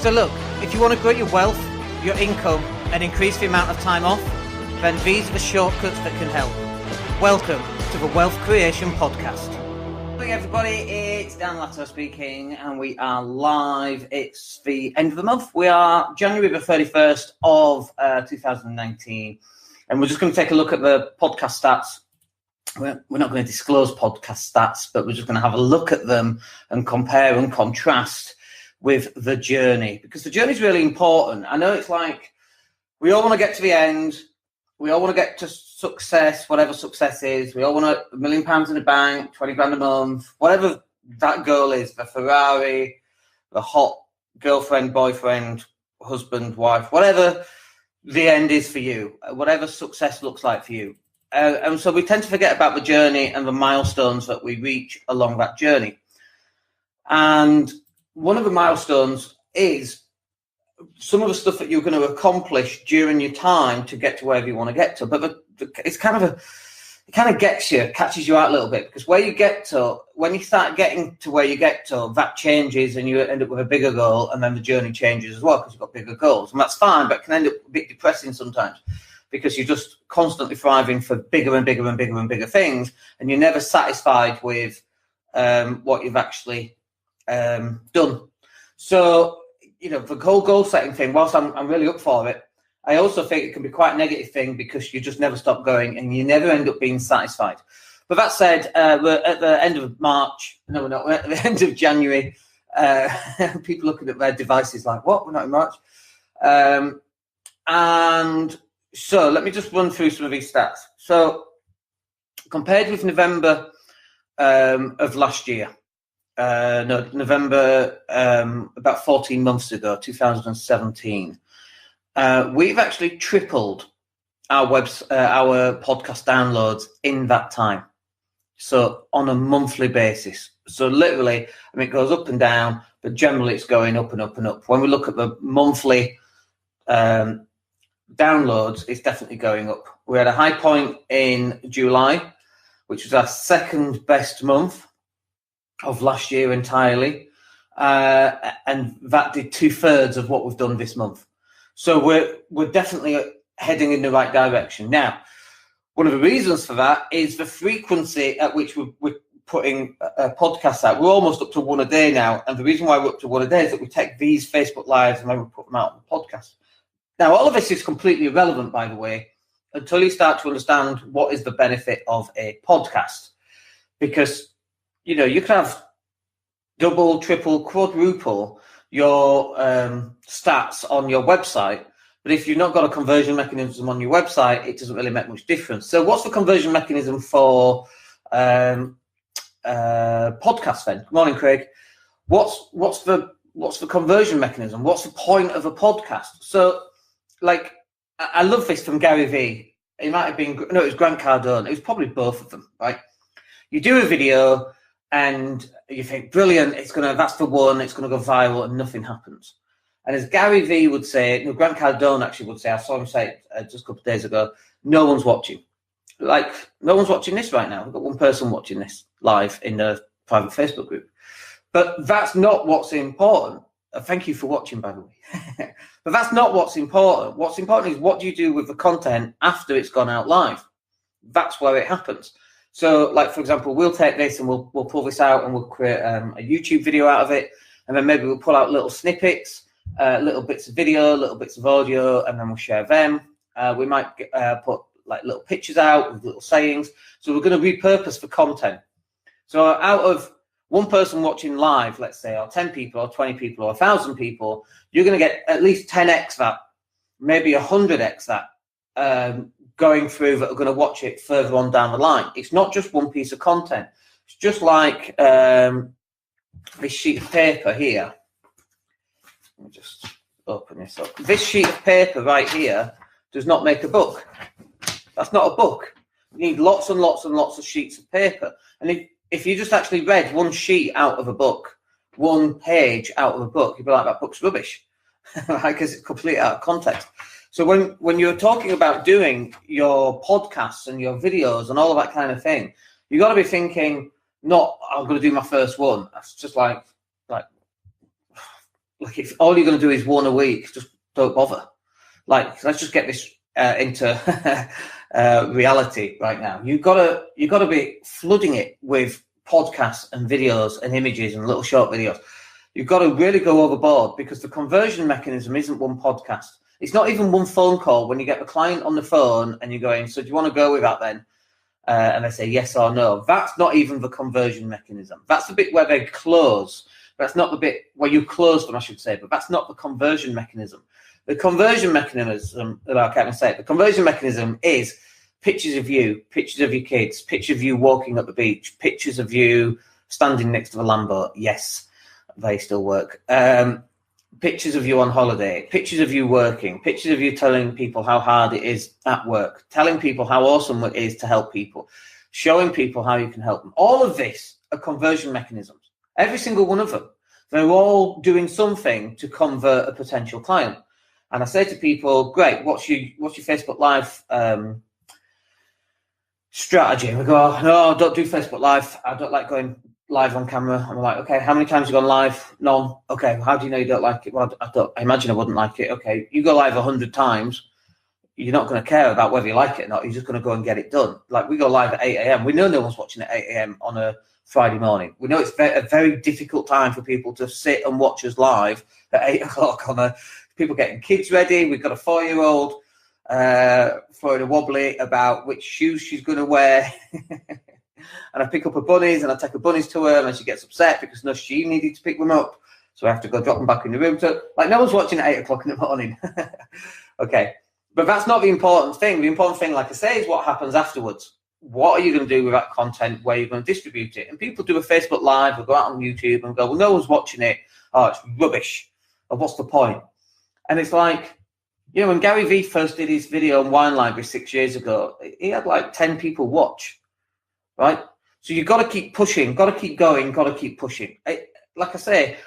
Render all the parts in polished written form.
So look, if you want to grow your wealth, your income, and increase the amount of time off, then these are the shortcuts that can help. Welcome to the Wealth Creation Podcast. Hey everybody, it's Dan Latto speaking, and we are live. It's the end of the month. We are January the 31st of 2019, and we're just going to take a look at the podcast stats. We're not going to disclose podcast stats, but we're just going to have a look at them and compare and contrast with the journey, because the journey is really important. I know it's like we all want to get to the end. We all want to get to success, whatever success is. We all want £1 million in the bank, 20 grand a month, whatever that goal is, the Ferrari, the hot girlfriend, boyfriend, husband, wife, whatever the end is for you, whatever success looks like for you. And so we tend to forget about the journey and the milestones that we reach along that journey. And one of the milestones is some of the stuff that you're going to accomplish during your time to get to wherever you want to get to. But it kind of catches you out a little bit, because where you get to, when you start getting to where you get to, that changes and you end up with a bigger goal, and then the journey changes as well because you've got bigger goals. And that's fine, but it can end up a bit depressing sometimes, because you're just constantly thriving for bigger and bigger and bigger and bigger things, and you're never satisfied with what you've actually done. So, you know, the whole goal setting thing, whilst I'm really up for it, I also think it can be quite a negative thing, because you just never stop going and you never end up being satisfied. But that said, we're at the end of March. No, we're not. We're at the end of January. People looking at their devices like, what? We're not in March. And so let me just run through some of these stats. So compared with November of last year, November, about 14 months ago, 2017, we've actually tripled our podcast downloads in that time. So on a monthly basis. So literally, I mean, it goes up and down, but generally it's going up and up and up. When we look at the monthly downloads, it's definitely going up. We had a high point in July, which was our second best month of last year entirely, and that did 2/3 of what we've done this month. So we're definitely heading in the right direction. Now, one of the reasons for that is the frequency at which we're putting podcasts out. We're almost up to one a day now, and the reason why we're up to one a day is that we take these Facebook Lives and then we put them out on the podcast. Now, all of this is completely irrelevant, by the way, until you start to understand what is the benefit of a podcast. Because, you know, you can have double, triple, quadruple your stats on your website, but if you've not got a conversion mechanism on your website, it doesn't really make much difference. So what's the conversion mechanism for podcasts then? Good morning, Craig. What's the conversion mechanism? What's the point of a podcast? So, like, I love this from Gary Vee. It might have been, no, it was Grant Cardone. It was probably both of them, right? You do a video and you think, brilliant, that's the one, it's going to go viral, and nothing happens. And as Gary Vee would say, Grant Cardone actually would say, I saw him say it just a couple of days ago, no one's watching. Like, no one's watching this right now. We've got one person watching this live in the private Facebook group. But that's not what's important. Thank you for watching, by the way. But that's not what's important. What's important is, what do you do with the content after it's gone out live? That's where it happens. So, like, for example, we'll take this and we'll pull this out and we'll create a YouTube video out of it. And then maybe we'll pull out little snippets, little bits of video, little bits of audio, and then we'll share them. We might put like little pictures out with little sayings. So we're going to repurpose the content. So out of one person watching live, let's say, or 10 people or 20 people or 1,000 people, you're going to get at least 10x that, maybe 100x that, going through, that are going to watch it further on down the line. It's not just one piece of content. It's just like this sheet of paper here. Let me just open this up. This sheet of paper right here does not make a book. That's not a book. You need lots and lots and lots of sheets of paper. And if you just actually read one sheet out of a book, one page out of a book, you'd be like, that book's rubbish, because it's completely out of context. So when you're talking about doing your podcasts and your videos and all of that kind of thing, you got to be thinking, not, I'm going to do my first one. That's just like like if all you're going to do is one a week, just don't bother. Like, let's just get this into reality right now. You've got to be flooding it with podcasts and videos and images and little short videos. You've got to really go overboard, because the conversion mechanism isn't one podcast. It's not even one phone call when you get the client on the phone and you're going, so do you want to go with that then? And they say yes or no. That's not even the conversion mechanism. That's the bit where they close. That's not the bit where you close them, I should say, but that's not the conversion mechanism. The conversion mechanism, I can't even say it, the conversion mechanism is pictures of you, pictures of your kids, pictures of you walking up the beach, pictures of you standing next to the Lambo. Yes, they still work. Pictures of you on holiday, pictures of you working, pictures of you telling people how hard it is at work, telling people how awesome it is to help people, showing people how you can help them. All of this are conversion mechanisms. Every single one of them. They're all doing something to convert a potential client. And I say to people, great, what's your Facebook Live strategy? And we go, oh, no, don't do Facebook Live. I don't like going live on camera. I'm like, okay, how many times have you gone live? None. Okay, how do you know you don't like it? Well, I imagine I wouldn't like it. Okay, you go live 100 times, you're not going to care about whether you like it or not. You're just going to go and get it done. Like, we go live at 8 a.m. We know no one's watching at 8 a.m. on a Friday morning. We know it's a very difficult time for people to sit and watch us live at 8 o'clock on people getting kids ready. We've got a 4-year-old throwing a wobbly about which shoes she's going to wear. And I pick up her bunnies and I take her bunnies to her and she gets upset because no, she needed to pick them up. So I have to go drop them back in the room. So, like, no one's watching at 8 o'clock in the morning. Okay. But that's not the important thing. The important thing, like I say, is what happens afterwards. What are you going to do with that content? Where are you going to distribute it? And people do a Facebook Live or go out on YouTube and go, well, no one's watching it. Oh, it's rubbish. Or what's the point? And it's like, you know, when Gary Vee first did his video on Wine Library 6 years ago, he had like 10 people watch. Right? So you've got to keep pushing, got to keep going, got to keep pushing. Like I say,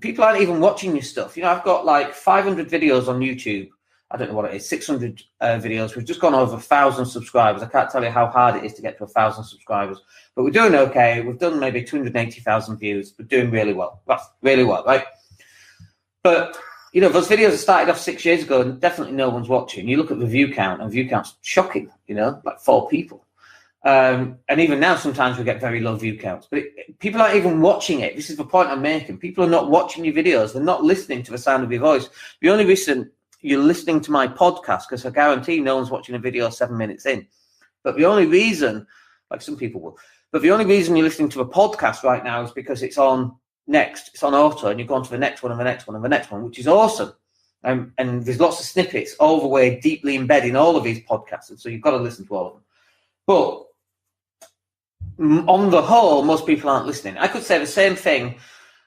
people aren't even watching your stuff. You know, I've got like 500 videos on YouTube. I don't know what it is, 600 videos. We've just gone over 1,000 subscribers. I can't tell you how hard it is to get to 1,000 subscribers, but we're doing okay. We've done maybe 280,000 views. We're doing really well. That's really well, right? But, you know, those videos started off 6 years ago and definitely no one's watching. You look at the view count and view count's shocking, you know, like 4 people. And even now, sometimes we get very low view counts, but people aren't even watching it. This is the point I'm making. People are not watching your videos. They're not listening to the sound of your voice. The only reason you're listening to my podcast, because I guarantee no one's watching a video 7 minutes in, but the only reason, like some people will, but the only reason you're listening to a podcast right now is because it's on next, it's on auto, and you've gone to the next one and the next one and the next one, which is awesome. And there's lots of snippets all the way deeply embedded in all of these podcasts, and so you've got to listen to all of them. But on the whole, most people aren't listening. I could say the same thing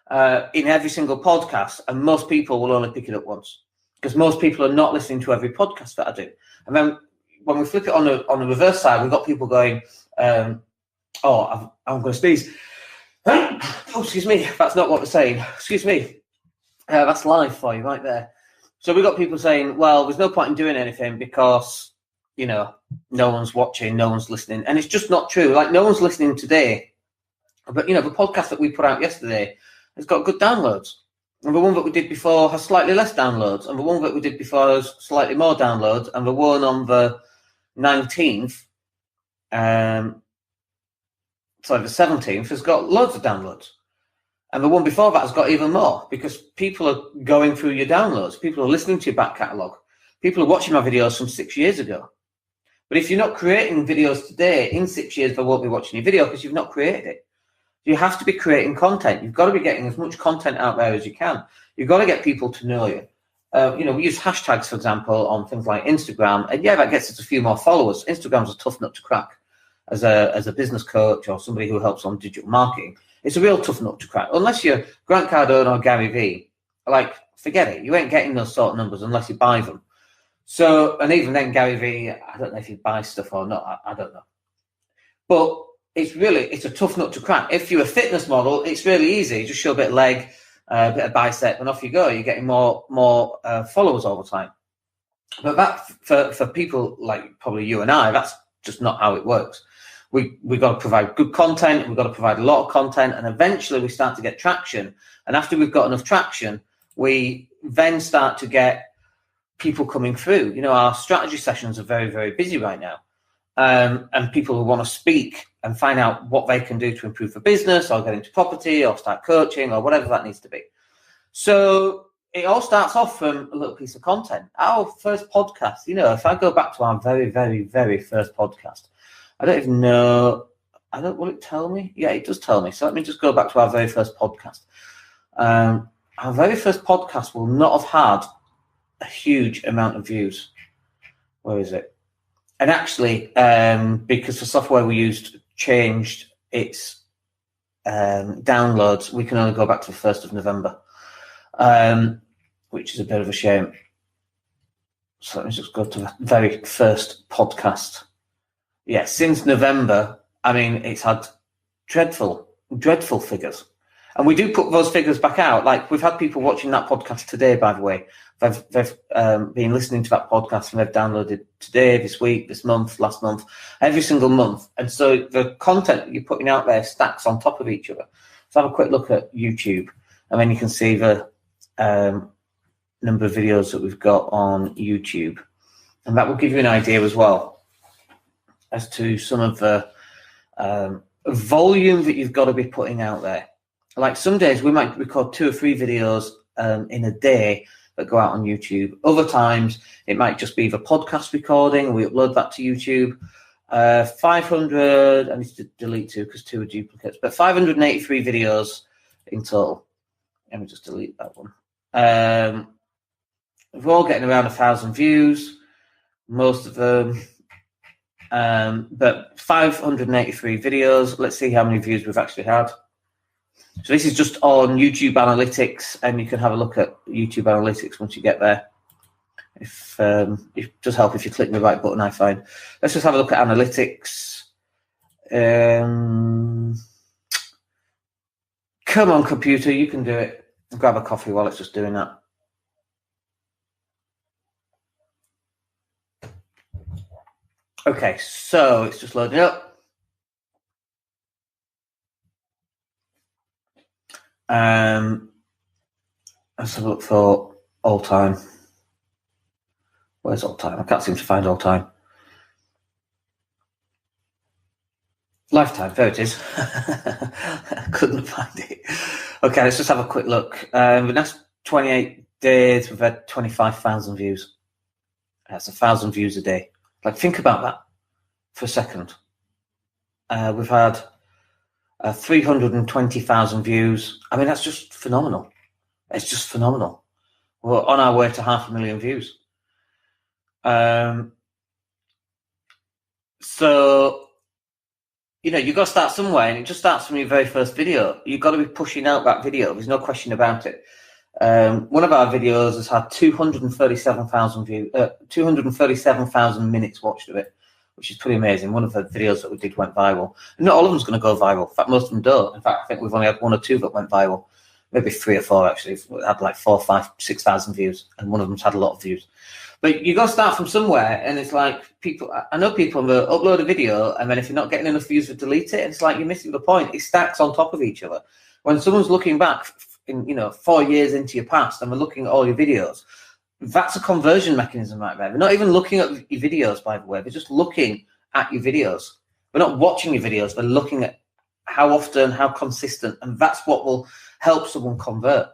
in every single podcast, and most people will only pick it up once, because most people are not listening to every podcast that I do. And then when we flip it on the reverse side, we've got people going, I'm going to sneeze. Oh, excuse me. That's not what we're saying. Excuse me. That's live for you right there. So we've got people saying, well, there's no point in doing anything because, you know, no one's watching, no one's listening. And it's just not true. Like, no one's listening today. But, you know, the podcast that we put out yesterday has got good downloads. And the one that we did before has slightly less downloads. And the one that we did before has slightly more downloads. And the one on the 19th, the 17th, has got loads of downloads. And the one before that has got even more, because people are going through your downloads. People are listening to your back catalogue. People are watching my videos from 6 years ago. But if you're not creating videos today, in 6 years, they won't be watching your video because you've not created it. You have to be creating content. You've got to be getting as much content out there as you can. You've got to get people to know you. You know, we use hashtags, for example, on things like Instagram. And yeah, that gets us a few more followers. Instagram's a tough nut to crack as a business coach or somebody who helps on digital marketing. It's a real tough nut to crack. Unless you're Grant Cardone or Gary Vee, like, forget it. You ain't getting those sort of numbers unless you buy them. So, and even then, Gary Vee, I don't know if he buys stuff or not. I don't know. But it's a tough nut to crack. If you're a fitness model, it's really easy. You just show a bit of leg, a bit of bicep, and off you go. You're getting more followers all the time. But that, for people like probably you and I, that's just not how it works. we got to provide good content. We've got to provide a lot of content, and eventually we start to get traction. And after we've got enough traction, we then start to get people coming through. You know, our strategy sessions are very, very busy right now. And people who want to speak and find out what they can do to improve the business or get into property or start coaching or whatever that needs to be. So it all starts off from a little piece of content. Our first podcast, you know, if I go back to our very, very, very first podcast, I don't even know, will it tell me? Yeah, it does tell me. So let me just go back to our very first podcast. Our very first podcast will not have had a huge amount of views. Where is it? And actually, because the software we used changed its downloads, we can only go back to the 1st of November, which is a bit of a shame. So let me just go to the very first podcast. Yeah, since November, I mean, it's had dreadful figures. And we do put those figures back out. Like, we've had people watching that podcast today, by the way. They've been listening to that podcast and they've downloaded today, this week, this month, last month, every single month. And so the content that you're putting out there stacks on top of each other. So have a quick look at YouTube, and then you can see the number of videos that we've got on YouTube. And that will give you an idea as well as to some of the volume that you've got to be putting out there. Like, some days we might record 2 or 3 videos in a day that go out on YouTube. Other times it might just be the podcast recording, and we upload that to YouTube. 500, I need to delete 2 because 2 are duplicates, but 583 videos in total. Let me just delete that one. We're all getting around 1,000 views, most of them. But 583 videos. Let's see how many views we've actually had. So this is just on YouTube Analytics, and you can have a look at YouTube Analytics once you get there. If it does help if you click the right button, I find. Let's just have a look at Analytics. Come on, computer, you can do it. Grab a coffee while it's just doing that. Okay, so it's just loading up. Let's have a look for all time. Where's all time? I can't seem to find all time. Lifetime, there it is. I couldn't find it. Okay, let's just have a quick look. The last 28 days, we've had 25,000 views. That's 1,000 views a day. Like, think about that for a second. We've had 320,000 views. I mean, that's just phenomenal. It's just phenomenal. We're on our way to 500,000 views. So, you know, you've got to start somewhere, and it just starts from your very first video. You've got to be pushing out that video. There's no question about it. One of our videos has had 237,000 views, 237,000 minutes watched of it, which is pretty amazing. One of the videos that we did went viral. And not all of them's going to go viral. In fact, most of them don't. In fact, I think we've only had 1 or 2 that went viral. Maybe 3 or 4, actually. It had like 4, 5, 6,000 views, and one of them's had a lot of views. But you got to start from somewhere, and it's like people. I know people will upload a video, and then if you're not getting enough views, they delete it. And it's like you're missing the point. It stacks on top of each other. When someone's looking back, 4 years into your past, and we're looking at all your videos, that's a conversion mechanism right there. They're not even looking at your videos, by the way. They're just looking at your videos. They're not watching your videos. They're looking at how often, how consistent, and that's what will help someone convert.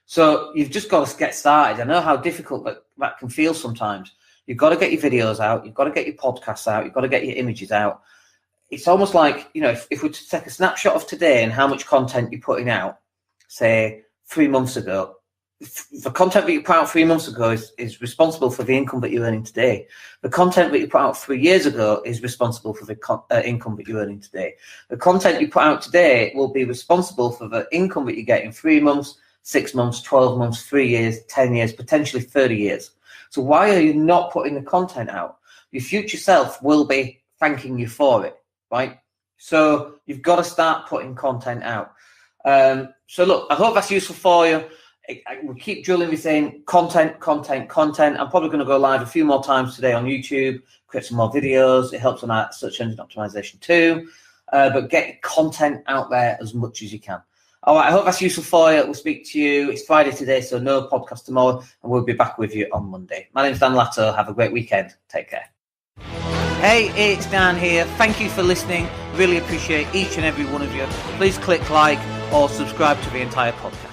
So you've just got to get started. I know how difficult that can feel sometimes. You've got to get your videos out. You've got to get your podcasts out. You've got to get your images out. It's almost like, if we take a snapshot of today and how much content you're putting out, say 3 months ago, the content that you put out 3 months ago is responsible for the income that you're earning today. The content that you put out 3 years ago is responsible for the income that you're earning today. The content you put out today will be responsible for the income that you get in 3 months, 6 months, 12 months, 3 years, 10 years, potentially 30 years. So why are you not putting the content out? Your future self will be thanking you for it, right? So you've got to start putting content out. So look, I hope that's useful for you. we keep drilling with saying content. I'm probably going to go live a few more times today on YouTube, create some more videos. It helps on our search engine optimization too. But get content out there as much as you can. All right, I hope that's useful for you. We'll speak to you. It's Friday today, so no podcast tomorrow, and we'll be back with you on Monday. My name's Dan Latto. Have a great weekend. Take care. Hey, it's Dan here. Thank you for listening. Really appreciate each and every one of you. Please click like or subscribe to the entire podcast.